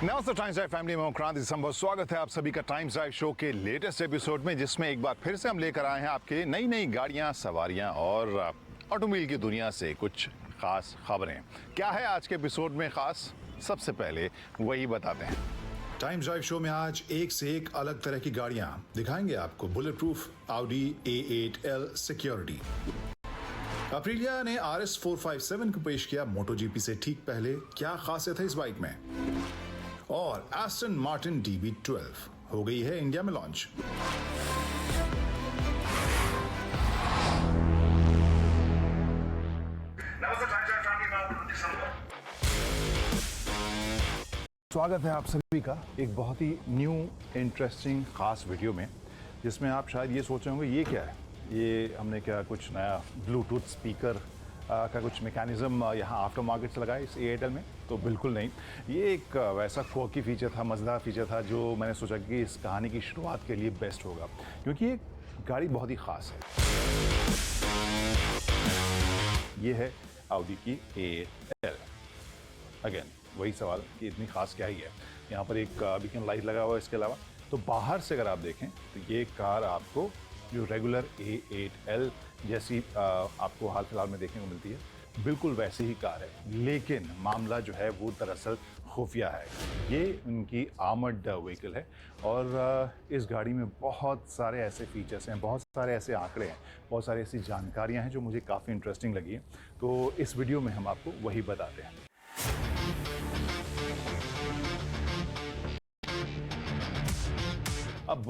नमस्ते times drive family में क्रांति संभव स्वागत है आप सभी का टाइम्स ड्राइव शो के लेटेस्ट एपिसोड में, जिसमें एक बार फिर से हम लेकर आए हैं आपके नई नई गाड़ियां, सवारियां और ऑटोमोबाइल की दुनिया से कुछ खास खबरें। क्या है आज के एपिसोड में खास, सबसे पहले वही बताते हैं। टाइम्स ड्राइव शो में आज एक से एक अलग तरह की गाड़ियां दिखाएंगे आपको। Bullet proof Audi A8L security. Aprilia ने RS 457 को पेश किया MotoGP से ठीक पहले। क्या खासियत है इस बाइक में? और एस्टन मार्टिन DB12 हो गई है इंडिया में लॉन्च। स्वागत है आप सभी का एक बहुत ही न्यू इंटरेस्टिंग खास वीडियो में, जिसमें आप शायद ये सोच रहे होंगे ये क्या है, ये हमने क्या कुछ नया ब्लूटूथ स्पीकर का कुछ मैकेनिज्म यहाँ आफ्टर मार्केट से लगाया इस A8L में? तो बिल्कुल नहीं, ये एक वैसा क्वर्की फीचर था, मज़ेदार फीचर था, जो मैंने सोचा कि इस कहानी की शुरुआत के लिए बेस्ट होगा, क्योंकि ये गाड़ी बहुत ही ख़ास है। ये है Audi की A8L। अगेन वही सवाल कि इतनी ख़ास क्या ही है। यहाँ पर एक बीकन लाइट लगा हुआ है। इसके अलावा तो बाहर से अगर आप देखें तो ये कार आपको जो रेगुलर A8L जैसी आपको हाल फिलहाल में देखने को मिलती है, बिल्कुल वैसी ही कार है, लेकिन मामला जो है वो दरअसल खुफिया है। ये उनकी आर्मर्ड व्हीकल है और इस गाड़ी में बहुत सारे ऐसे फीचर्स हैं, बहुत सारे ऐसे आंकड़े हैं, बहुत सारी ऐसी जानकारियाँ हैं जो मुझे काफ़ी इंटरेस्टिंग लगी है। तो इस वीडियो में हम आपको वही बताते हैं। अब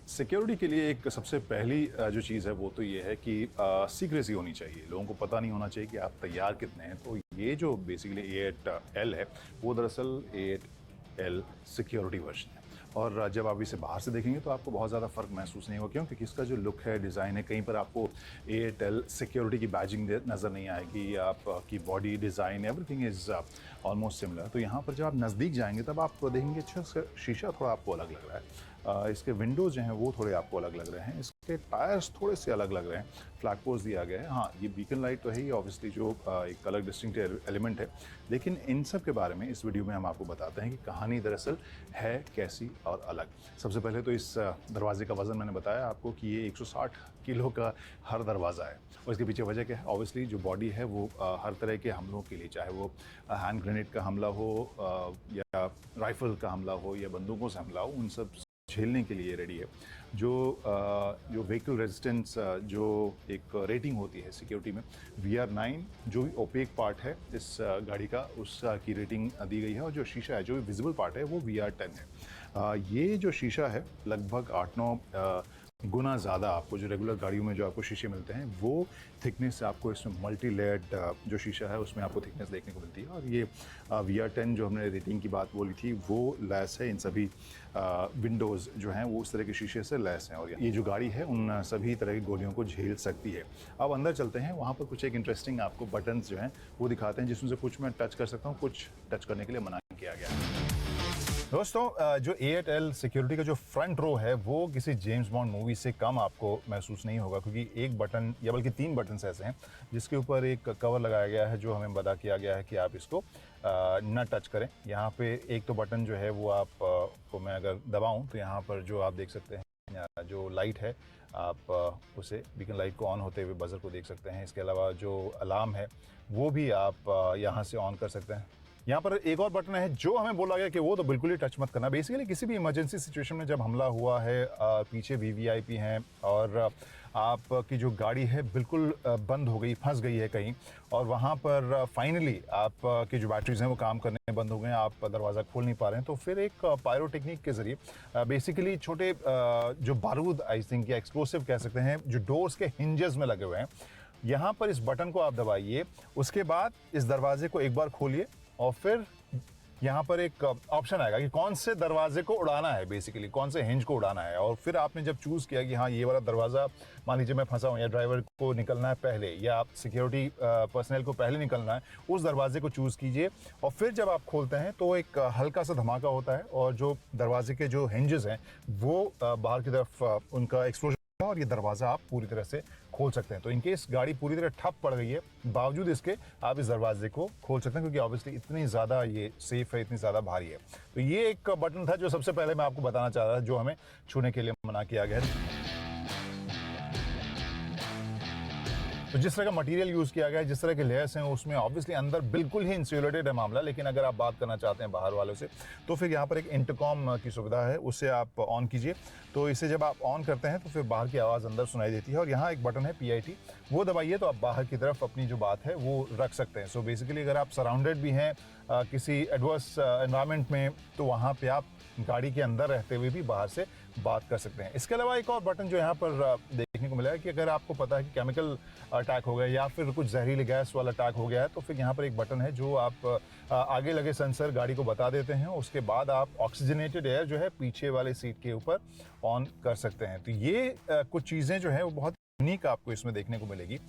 सिक्योरिटी के लिए एक सबसे पहली जो चीज़ है वो तो ये है कि सीक्रेसी होनी चाहिए। लोगों को पता नहीं होना चाहिए कि आप तैयार कितने हैं। तो ये जो बेसिकली A8L है वो दरअसल A8L सिक्योरिटी वर्जन है, और जब आप इसे बाहर से देखेंगे तो आपको बहुत ज़्यादा फ़र्क महसूस नहीं होगा। क्यों? क्योंकि इसका जो लुक है, डिज़ाइन है, कहीं पर आपको A8L सिक्योरिटी की बैजिंग नज़र नहीं आएगी। आपकी body design everything is almost similar. तो यहाँ पर जब आप नज़दीक जाएंगे तब आप देखेंगे अच्छा शीशा थोड़ा आपको अलग लग रहा है, इसके विंडोज़ जो हैं वो थोड़े आपको अलग लग रहे हैं, इसके टायर्स थोड़े से अलग लग रहे हैं, फ्लैग पोस्ट दिया गया है। हाँ, ये बीकन लाइट तो है ही ऑब्वियसली, जो एक अलग डिस्टिंक्टिव एलिमेंट है, लेकिन इन सब के बारे में इस वीडियो में हम आपको बताते हैं कि कहानी दरअसल है कैसी और अलग। सबसे पहले तो इस दरवाजे का वज़न मैंने बताया आपको कि ये 160 किलो का हर दरवाज़ा है, और इसके पीछे वजह क्या है? ऑब्वियसली जो बॉडी है वो हर तरह के हमलों के लिए, चाहे वो हैंड ग्रेनेड का हमला हो या राइफ़ल का हमला हो या बंदूकों से हमला हो, उन सब झेलने के लिए रेडी है। जो व्हीकल रेजिस्टेंस जो एक रेटिंग होती है सिक्योरिटी में, VR9 जो भी ओपेक पार्ट है इस गाड़ी का, उसकी रेटिंग दी गई है, और जो शीशा है, जो भी विजिबल पार्ट है, वो VR10 है। ये जो शीशा है लगभग 8-9 गुना ज़्यादा आपको जो रेगुलर गाड़ियों में जो आपको शीशे मिलते हैं वो थिकनेस आपको इसमें मल्टी लेयर्ड जो शीशा है उसमें आपको थिकनेस देखने को मिलती है। और ये VR10 जो हमने रेटिंग की बात बोली थी वो लैस है, इन सभी विंडोज़ जो हैं वो उस तरह के शीशे से लैस हैं, और ये जो गाड़ी है उन सभी तरह की गोलियों को झेल सकती है। अब अंदर चलते हैं, वहाँ पर कुछ एक इंटरेस्टिंग आपको बटन्स जो हैं वो दिखाते हैं, जिसमें से कुछ मैं टच कर सकता हूँ, कुछ टच करने के लिए मना किया गया है। दोस्तों, जो A8L सिक्योरिटी का जो फ्रंट रो है वो किसी जेम्स बॉन्ड मूवी से कम आपको महसूस नहीं होगा, क्योंकि एक बटन या बल्कि 3 बटन्स ऐसे हैं जिसके ऊपर एक कवर लगाया गया है, जो हमें बता किया गया है कि आप इसको न टच करें। यहाँ पे एक तो बटन जो है वो आप को मैं अगर दबाऊं तो यहाँ पर जो आप देख सकते हैं जो लाइट है, आप उसे बीकन लाइट को ऑन होते हुए बजर को देख सकते हैं। इसके अलावा जो अलार्म है वो भी आप यहाँ से ऑन कर सकते हैं। यहाँ पर एक और बटन है जो हमें बोला गया कि वो तो बिल्कुल ही टच मत करना। बेसिकली किसी भी इमरजेंसी सिचुएशन में जब हमला हुआ है, पीछे VVIP हैं और आपकी जो गाड़ी है बिल्कुल बंद हो गई, फंस गई है कहीं, और वहाँ पर फाइनली आपकी जो बैटरीज हैं वो काम करने बंद हो गए हैं, आप दरवाज़ा खोल नहीं पा रहे हैं, तो फिर एक पायरो टेक्निक के ज़रिए बेसिकली छोटे जो बारूद आई थिंक या एक्सप्लोसिव कह सकते हैं, जो डोर्स के हिंजेस में लगे हुए हैं, यहाँ पर इस बटन को आप दबाइए। उसके बाद इस दरवाजे को एक बार खोलिए और फिर यहाँ पर एक ऑप्शन आएगा कि कौन से दरवाजे को उड़ाना है, बेसिकली कौन से हिंज को उड़ाना है। और फिर आपने जब चूज़ किया कि हाँ ये वाला दरवाज़ा, मान लीजिए मैं फंसा हूँ या ड्राइवर को निकलना है पहले या आप सिक्योरिटी पर्सनल को पहले निकलना है, उस दरवाजे को चूज़ कीजिए। और फिर जब आप खोलते हैं तो एक हल्का सा धमाका होता है और जो दरवाजे के जो हिंजेस हैं वो बाहर की तरफ उनका एक्सप्लोजन और ये दरवाज़ा आप पूरी तरह से खोल सकते हैं। तो इनकेस गाड़ी पूरी तरह ठप पड़ गई है, बावजूद इसके आप इस दरवाजे को खोल सकते हैं, क्योंकि ऑब्वियसली इतनी ज़्यादा ये सेफ है, इतनी ज़्यादा भारी है। तो ये एक बटन था जो सबसे पहले मैं आपको बताना चाह रहा था, जो हमें छूने के लिए मना किया गया है। तो जिस तरह का मटेरियल यूज़ किया गया है, जिस तरह के लेयर्स हैं, उसमें ऑब्वियसली अंदर बिल्कुल ही इंसुलेटेड है मामला। लेकिन अगर आप बात करना चाहते हैं बाहर वालों से, तो फिर यहाँ पर एक इंटरकॉम की सुविधा है, उससे आप ऑन कीजिए। तो इसे जब आप ऑन करते हैं तो फिर बाहर की आवाज़ अंदर सुनाई देती है, और यहाँ एक बटन है PIT, वो दबाइए तो आप बाहर की तरफ अपनी जो बात है वो रख सकते हैं। सो बेसिकली अगर आप सराउंडेड भी हैं किसी एडवर्स एनवायरनमेंट में, तो वहाँ पे आप गाड़ी के अंदर रहते हुए भी बाहर से बात कर सकते हैं। इसके अलावा एक और बटन जो यहाँ पर देखने को मिला है कि अगर आपको पता है कि केमिकल अटैक हो गया या फिर कुछ जहरीली गैस वाला अटैक हो गया है, तो फिर यहाँ पर एक बटन है जो आप आगे लगे सेंसर गाड़ी को बता देते हैं। उसके बाद आप ऑक्सीजनेटेड एयर जो है पीछे वाले सीट के ऊपर ऑन कर सकते हैं। तो ये कुछ चीज़ें जो है वो बहुत यूनिक आपको इसमें देखने को मिलेगी।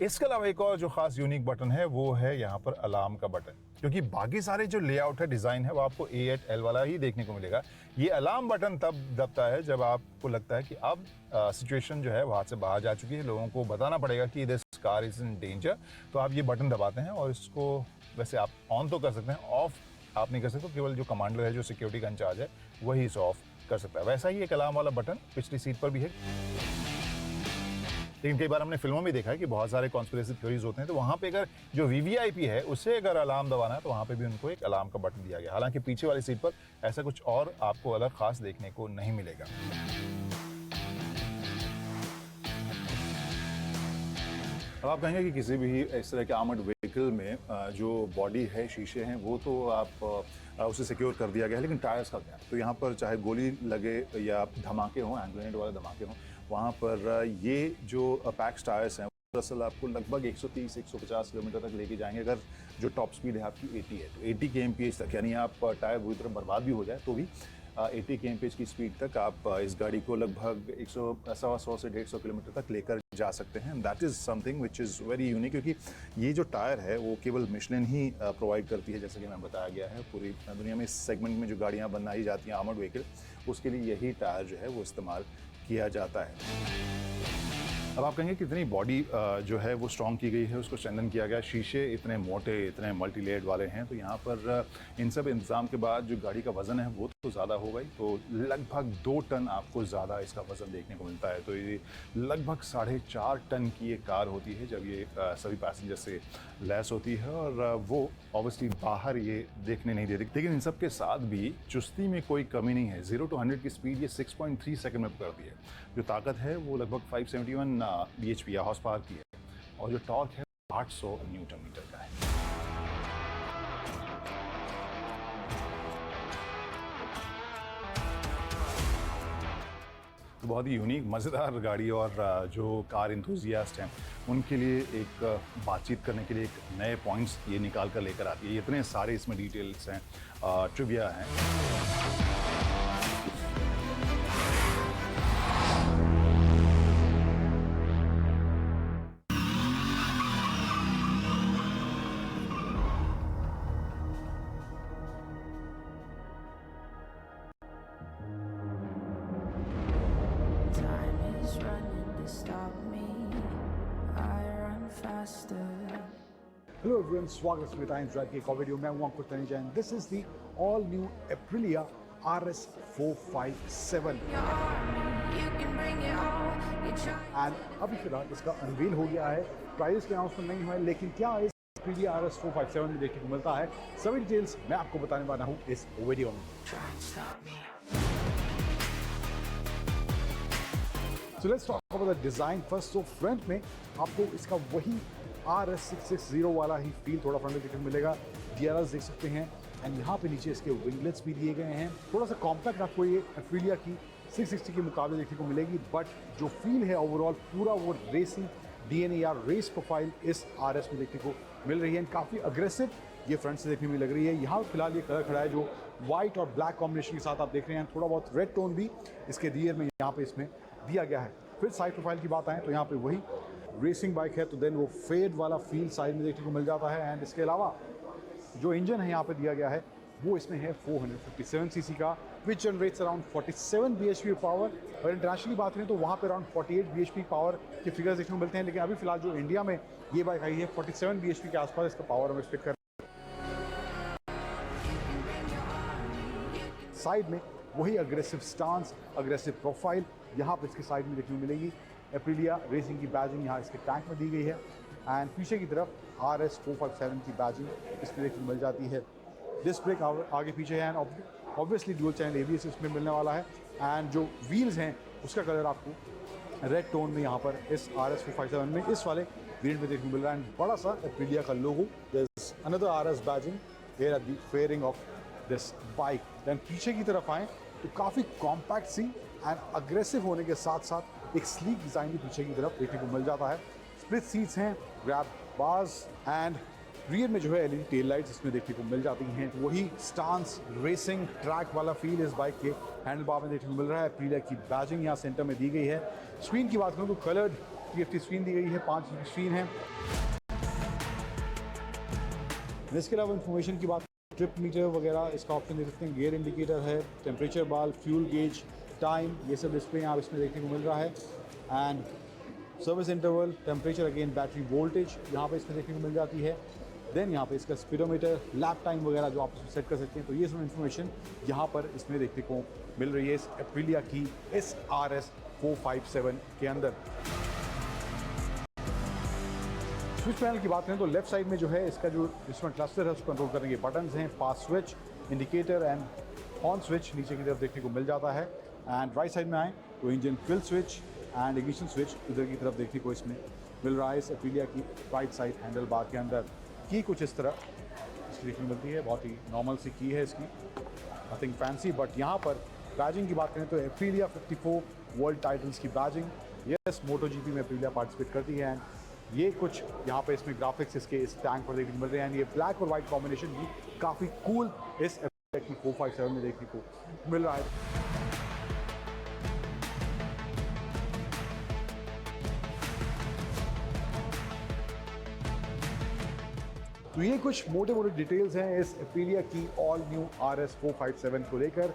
इसके अलावा एक और जो खास यूनिक बटन है वो है यहाँ पर अलार्म का बटन, क्योंकि बाकी सारे जो लेआउट है, डिज़ाइन है, वो आपको A8L वाला ही देखने को मिलेगा। ये अलार्म बटन तब दबता है जब आपको लगता है कि अब सिचुएशन जो है वो हाथ से बाहर जा चुकी है, लोगों को बताना पड़ेगा कि this car is in danger. तो आप ये बटन दबाते हैं और इसको वैसे आप ऑन तो कर सकते हैं, ऑफ आप नहीं कर सकते। केवल जो कमांडर है, जो सिक्योरिटी का इंचार्ज है, वही इसे ऑफ कर सकता है। वैसा ही एक अलार्म वाला बटन पिछली सीट पर भी है। लेकिन कई बार हमने फिल्मों में देखा है कि बहुत सारे कॉन्स्पिरेसी थ्योरीज होते हैं, तो वहाँ पे अगर जो VVIP है उससे अगर अलार्म दबाना है, तो वहाँ पे भी उनको एक अलार्म का बटन दिया गया। हालांकि पीछे वाली सीट पर ऐसा कुछ और आपको अलग खास देखने को नहीं मिलेगा। अब आप कहेंगे कि किसी भी इस तरह के आर्मर्ड व्हीकल में जो बॉडी है, शीशे हैं, वो तो आप उसे सिक्योर कर दिया गया है, लेकिन टायर्स का क्या? तो यहाँ पर चाहे गोली लगे या धमाके हों, हैंड ग्रेनेड वाले धमाके हों, वहाँ पर ये जो पैक्स टायर्स हैं दरअसल आपको लगभग 130-150 किलोमीटर तक लेके जाएंगे। अगर जो टॉप स्पीड है आपकी 80 है, तो 80 kmph तक, यानी आप टायर पूरी तरह बर्बाद भी हो जाए तो भी 80 kmph की स्पीड तक आप इस गाड़ी को लगभग 100 से 150 किलोमीटर तक लेकर जा सकते हैं। That is something which is very unique, क्योंकि ये जो टायर है वो केवल मिशलिन ही प्रोवाइड करती है, जैसे कि मैं बताया गया है। पूरी दुनिया में इस सेगमेंट में जो गाड़ियाँ बनाई जाती हैं आर्मर्ड व्हीकल, उसके लिए यही टायर जो है वो इस्तेमाल किया जाता है। अब आप कहेंगे कितनी बॉडी जो है वो स्ट्रॉन्ग की गई है, उसको स्ट्रेंथन किया गया। शीशे इतने मोटे, इतने मल्टी लेयर्ड वाले हैं, तो यहाँ पर इन सब इंतजाम के बाद जो गाड़ी का वज़न है वो तो ज़्यादा होगा ही। तो लगभग 2 टन आपको ज़्यादा इसका वज़न देखने को मिलता है। तो ये लगभग 4.5 टन की ये कार होती है जब ये सभी पैसेंजर से लैस होती है, और वो ऑब्वियसली बाहर ये देखने नहीं देती। लेकिन इन सब के साथ भी चुस्ती में कोई कमी नहीं है। 0 to 100 की स्पीड ये 6.3 सेकंड में पकड़ती है। जो ताकत है वो लगभग 571 bhp या हॉर्स पावर की है, और जो टॉर्क है 800 न्यूटन मीटर का है। तो बहुत ही यूनिक, मज़ेदार गाड़ी, और जो कार इंथुजियास्ट हैं उनके लिए एक बातचीत करने के लिए एक नए पॉइंट्स ये निकाल कर लेकर आती है। इतने सारे इसमें डिटेल्स हैं, ट्रिविया हैं। Time is running to stop me. I run faster. Hello everyone, स्वागत है टाइम्स ड्राइव के एक और वीडियो में। मैं हूं Ankur Taneja and this is the all new Aprilia RS 457 You can bring it on. You try. And अभी फिलहाल इसका अनवील हो गया है। प्राइस के अनाउंसमेंट नहीं हुआ है, लेकिन क्या इस एप्रिलिया RS 457 में देखने को मिलता है, सभी डिटेल्स मैं आपको बताने वाला हूं इस वीडियो में। Try and stop me. So let's talk about the design first. So front में आपको इसका वही RS 660 वाला ही फील थोड़ा फ्रंट में देखने को मिलेगा। DRS देख सकते हैं, एंड यहाँ पे नीचे इसके विंगलेट्स भी दिए गए हैं। थोड़ा सा कॉम्पैक्ट आपको ये एप्रिलिया की 660 के मुकाबले देखने को मिलेगी, बट जो फील है ओवरऑल पूरा वो रेसिंग DNA या रेस प्रोफाइल इस RS में देखने को मिल रही है। काफ़ी अग्रेसिव ये फ्रंट से देखने में लग रही है। यहाँ फिलहाल ये कलर खड़ा है जो वाइट और ब्लैक कॉम्बिनेशन के साथ आप देख रहे हैं। थोड़ा बहुत रेड टोन भी इसके रियर में यहाँ पे इसमें दिया गया है। फिर साइड प्रोफाइल की बात आए तो यहाँ पे वही रेसिंग बाइक है, तो देन वो फेड वाला फील साइड में देखने को मिल जाता है। एंड इसके अलावा जो इंजन है यहाँ पे दिया गया है वो इसमें है 457 सीसी का विच जनरेट्स अराउंड 47 bhp पावर। और इंटरनेशनली बात करें तो वहाँ पे अराउंड 48 bhp पावर के फिगर्स देखने को मिलते हैं, लेकिन अभी फिलहाल जो इंडिया में ये बाइक आई है 47 bhp के आसपास इसका पावर हम एक्सपेक्ट कर रहे हैं। साइड में वही अग्रेसिव स्टांस, अग्रेसिव प्रोफाइल यहाँ पर इसकी साइड में देखने को मिलेगी। एप्रिलिया रेसिंग की बैजिंग यहाँ इसके टैंक में दी गई है एंड पीछे की तरफ RS 457 की बैजिंग इसमें देखने को मिल जाती है। डिस्क ब्रेक आगे पीछे है and obviously dual channel ABS इसमें मिलने वाला है एंड जो व्हील्स हैं उसका कलर आपको रेड टोन में यहाँ पर इस RS 457 में इस वाले वेरिएंट में देखने को मिल रहा है एंड बड़ा सा एप्रिलिया का logo. There is another RS badging here at the fairing of this bike. Then पीछे की तरफ आएँ तो काफ़ी कॉम्पैक्ट सी एंड अग्रेसिव होने के साथ साथ एक स्लीक डिज़ाइन भी पीछे की तरफ देखने को मिल जाता है। स्प्लिट सीट्स हैं, ग्रैब बार्स एंड रियर में जो है LED टेल लाइट्स इसमें देखने को मिल जाती हैं। वही स्टांस रेसिंग ट्रैक वाला फील इस बाइक के हैंडल बार में देखने को मिल रहा है। एप्रिलिया की बैजिंग यहाँ सेंटर में दी गई है। स्क्रीन की बात करूँ तो कलर्ड TFT स्क्रीन दी गई है, 5 इंच स्क्रीन है। इसके अलावा इन्फॉर्मेशन की बात, ट्रिप मीटर वगैरह इसका ऑप्शन दे सकते हैं, गियर इंडिकेटर है, टेम्परेचर बाल, फ्यूल गेज, टाइम, ये सब डिस्प्ले यहाँ इसमें देखने को मिल रहा है and service interval, temperature, again battery voltage यहाँ पे इसमें देखने को मिल जाती है। देन यहाँ पे इसका स्पीडोमीटर, लैप टाइम वगैरह जो आप इसमें सेट कर सकते हैं, तो ये सब इन्फॉर्मेशन यहाँ पर इसमें देखने को मिल रही है इस एप्रिलिया की इस RS 457 के अंदर। स्विच पैनल की बात करें तो लेफ्ट साइड में जो है इसका जो इंस्ट्रूमेंट क्लस्टर है उसको कंट्रोल करने के बटन्स हैं, pass switch, indicator and horn switch नीचे की तरफ देखने को मिल जाता है एंड राइट साइड में आए तो engine fill switch and ignition switch इधर की तरफ देखने को इसमें मिल रहा है इस एप्रिलिया की राइट साइड हैंडल बार के अंदर। की कुछ इस तरह इसकी देखने को मिलती है, बहुत ही नॉर्मल सी की है इसकी, नथिंग फैंसी। बट यहाँ पर बैजिंग की बात करें तो एप्रिलिया 54 वर्ल्ड टाइटल्स की बैजिंग, यस MotoGP में एप्रिलिया पार्टिसिपेट करती है एंड ये कुछ यहाँ पे इसमें ग्राफिक्स इसके इस टैंक पर देखने को मिल रहे हैं एंड ये ब्लैक और वाइट कॉम्बिनेशन भी काफ़ी कूल इस एप्रिलिया की 457 में देखने को मिल रहा है। तो ये कुछ मोटे मोटे डिटेल्स हैं इस एप्रिलिया की ऑल न्यू RS 457 को लेकर।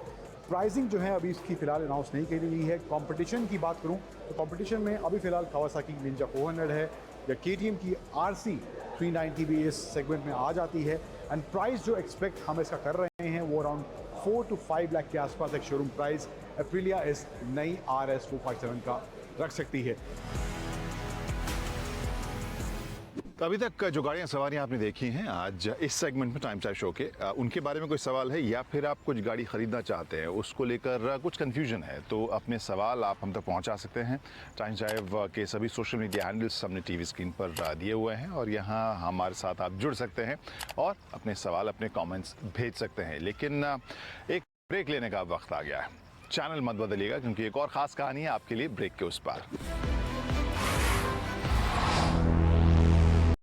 प्राइसिंग जो है अभी इसकी फ़िलहाल अनाउंस नहीं की गई है। कंपटीशन की बात करूं तो कंपटीशन में अभी फ़िलहाल कावासाकी निंजा 400 है या KTM की RC 390 भी इस सेगमेंट में आ जाती है एंड प्राइस जो एक्सपेक्ट हम इसका कर रहे हैं वो अराउंड 4 to 5 लाख के आसपास एक शोरूम प्राइस एप्रिलिया इस नई RS 457 का रख सकती है। तो अभी तक जो गाड़ियां सवारियां आपने देखी हैं आज इस सेगमेंट में टाइम चार्ज शो के, उनके बारे में कोई सवाल है या फिर आप कुछ गाड़ी ख़रीदना चाहते हैं उसको लेकर कुछ कन्फ्यूजन है तो अपने सवाल आप हम तक पहुंचा सकते हैं। टाइम चाइव के सभी सोशल मीडिया हैंडल्स हमने टीवी स्क्रीन पर दिए हुए हैं और यहाँ हमारे साथ आप जुड़ सकते हैं और अपने सवाल, अपने कॉमेंट्स भेज सकते हैं। लेकिन एक ब्रेक लेने का वक्त आ गया है। चैनल मत बदलिएगा क्योंकि एक और ख़ास कहानी है आपके लिए ब्रेक के उस पार।